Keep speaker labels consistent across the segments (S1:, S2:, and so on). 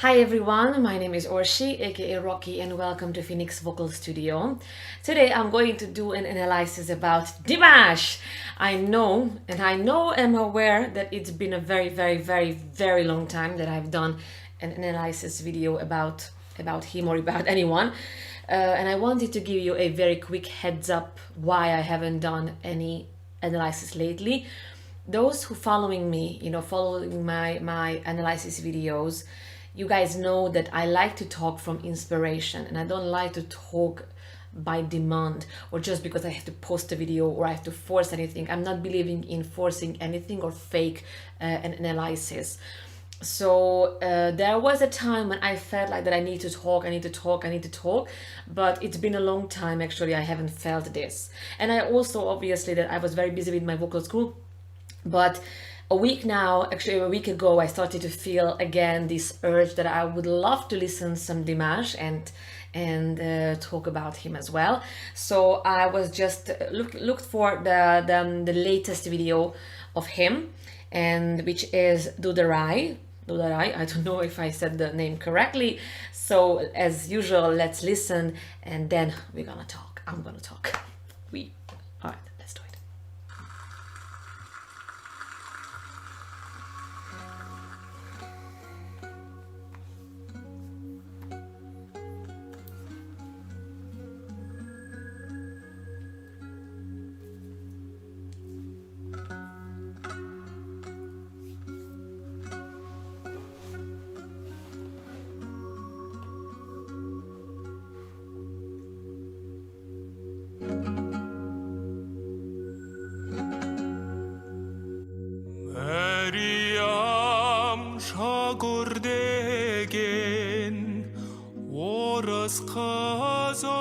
S1: Hi everyone, my name is Orsi, aka Rocky, and welcome to Phoenix Vocal Studio. Today I'm going to do an analysis about Dimash. I'm aware that it's been a very long time that I've done an analysis video about him or about anyone. And I wanted to give you a very quick heads up why I haven't done any analysis lately. Those who following me, following my analysis videos, you guys know that I like to talk from inspiration and I don't like to talk by demand or just because I have to post a video or I have to force anything. I'm not believing in forcing anything or fake an analysis. So there was a time when I felt like that I need to talk, but it's been a long time actually I haven't felt this. And I also obviously that I was very busy with my vocal school, but a week ago, I started to feel again this urge that I would love to listen some Dimash and talk about him as well. So I was just looked for the latest video of him, and which is Dudarai. Dudarai. I don't know if I said the name correctly. So as usual, let's listen, and then we're gonna talk. I'm gonna talk. All right. Let's do it.
S2: Şagurdegen Orsi kaza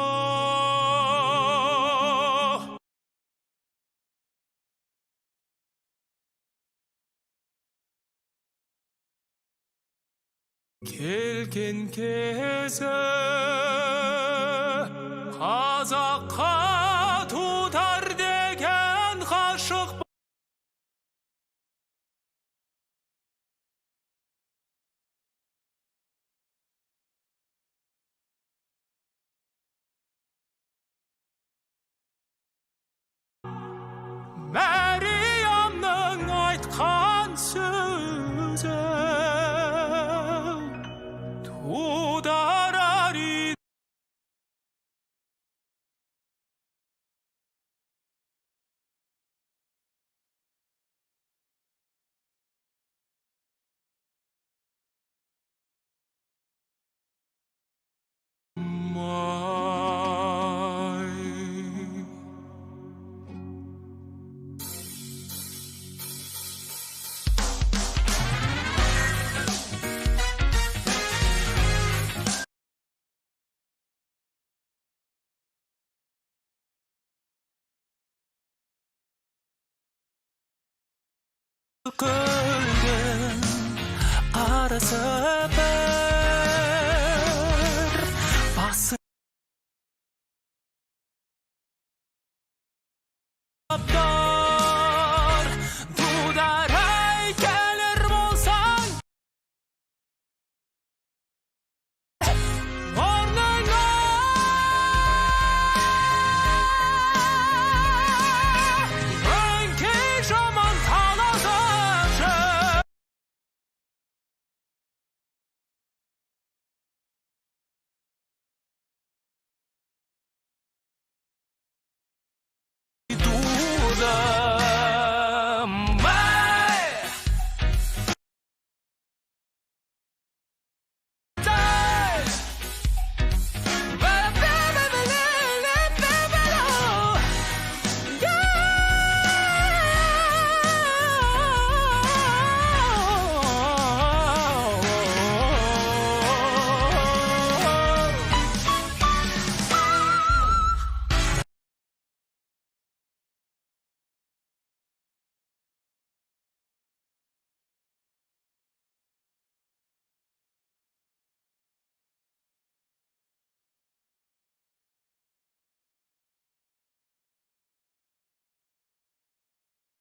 S2: kelgen keze Kazakka tutar degen kaşık Meryem'nin aytkan sözü Dudarai Gölgen arası bir basıp dar Dudarai gelir bolsan Ornuna Önki zaman talazacak Dudam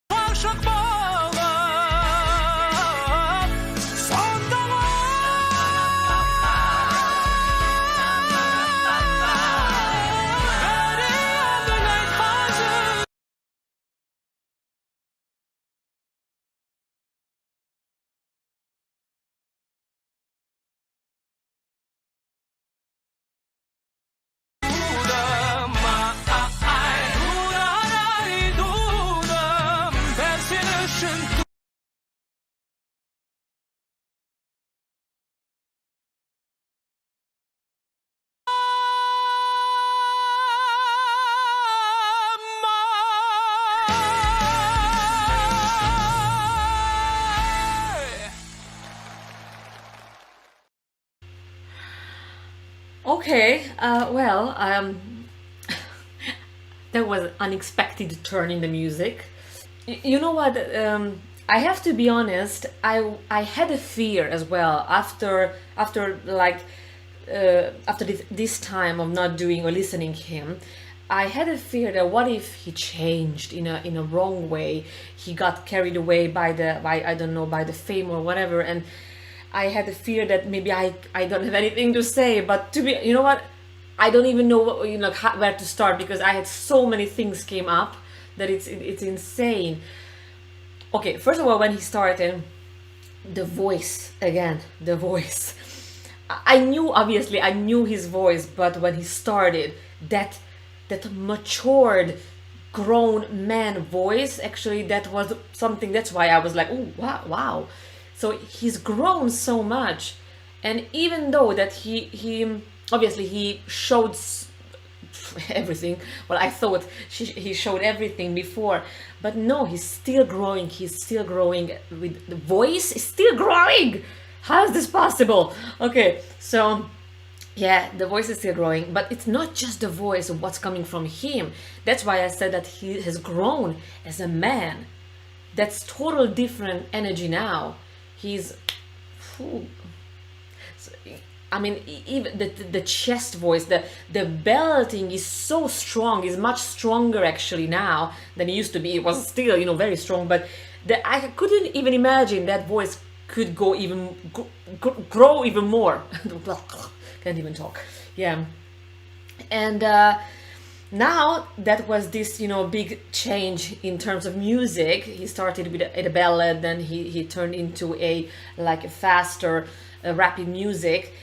S2: Aşık bağlar Sonda var başın
S1: Okay, well, that was an unexpected turn in the music. You know what? I have to be honest. I had a fear as well after like after this time of not doing or listening him. I had a fear that what if he changed in a wrong way? He got carried away by I don't know, by the fame or whatever, and I had a fear that maybe I don't have anything to say. But to be, you know what, I don't even know what, where to start, because I had so many things came up that it's insane. Okay, first of all, when he started, the voice again, the voice. I knew, obviously I knew his voice, but when he started, that matured grown man voice, actually that was something, that's why I was like, oh wow, wow. So he's grown so much, and even though that he obviously he showed everything, well, I thought he showed everything before, but no, he's still growing, with the voice is still growing. How is this possible? Okay, so yeah, the voice is still growing, but it's not just the voice of what's coming from him. That's why I said that he has grown as a man. That's total different energy now. He's, I mean, even the chest voice, the belting is so strong, is much stronger actually now than it used to be. It was still, very strong, but I couldn't even imagine that voice could go even, grow even more. Can't even talk. Yeah. And now that was this big change in terms of music. He started with a ballad, then he turned into a faster rapid music.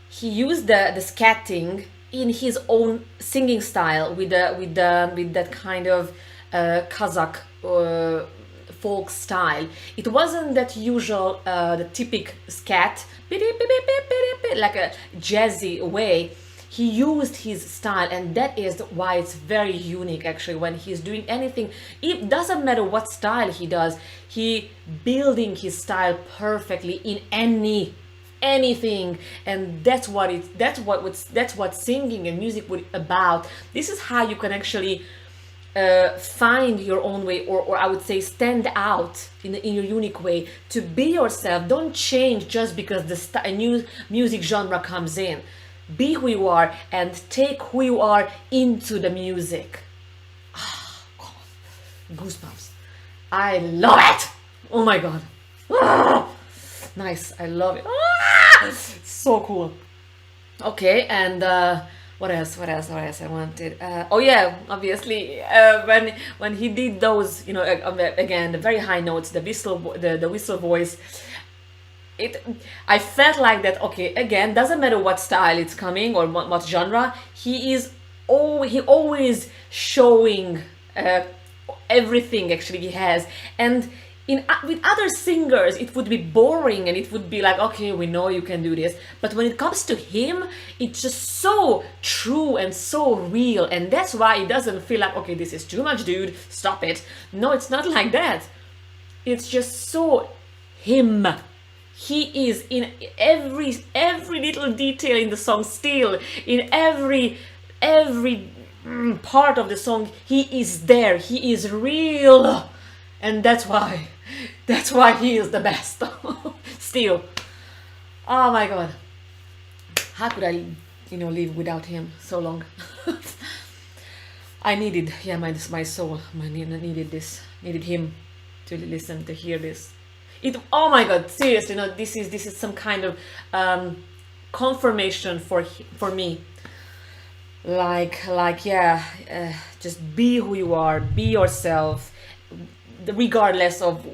S1: He used the scatting in his own singing style with that kind of Kazakh folk style. It wasn't that usual the typical scat like a jazzy way. He used his style, and that is why it's very unique actually. When he's doing anything, it doesn't matter what style he does, he building his style perfectly in anything. And that's what singing and music would about. This is how you can actually find your own way, or I would say stand out in your unique way, to be yourself. Don't change just because a new music genre comes in. Be who you are and take who you are into the music. God. Goosebumps. I love it. Oh my god. Nice. I love it. So cool. Okay, and what else I wanted? Oh yeah, obviously when he did those, again, the very high notes, the whistle voice. I felt like that. Okay, again, doesn't matter what style it's coming or what genre. He always showing everything actually he has. And with other singers it would be boring, and it would be like, okay, we know you can do this, but when it comes to him, it's just so true and so real, and that's why it doesn't feel like, okay, this is too much, dude, stop it. No, it's not like that. It's just so him. He is in every little detail in the song, still in every part of the song. He is there, he is real, and that's why he is the best. Still, oh my god, how could I live without him so long? I needed, yeah, my soul, needed this, needed him to listen, to hear this. Oh my god, seriously, this is some kind of confirmation for me. Like yeah, just be who you are, be yourself, regardless of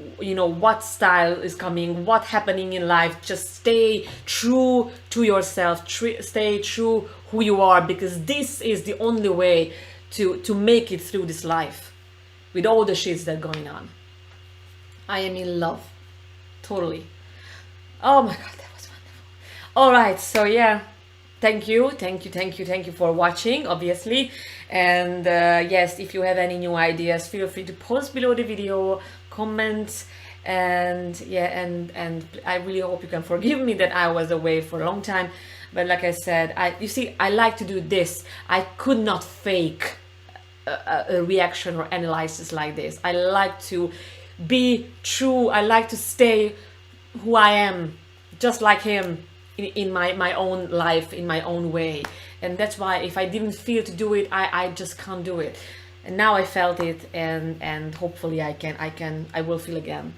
S1: what style is coming, what's happening in life. Just stay true to yourself, stay true who you are, because this is the only way to make it through this life with all the shits that are going on. I am in love, totally. Oh my god, that was wonderful. All right, so yeah, thank you, thank you for watching, obviously. And yes, if you have any new ideas, feel free to post below the video, comment. And yeah, and I really hope you can forgive me that I was away for a long time. But like I said, you see, I like to do this. I could not fake a reaction or analysis like this. I like to be true. I like to stay who I am, just like him, in my own life, in my own way. And that's why if I didn't feel to do it, I just can't do it. And now I felt it, and hopefully I will feel again.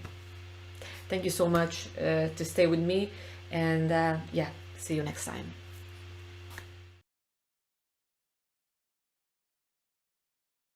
S1: Thank you so much to stay with me, and yeah, see you next time.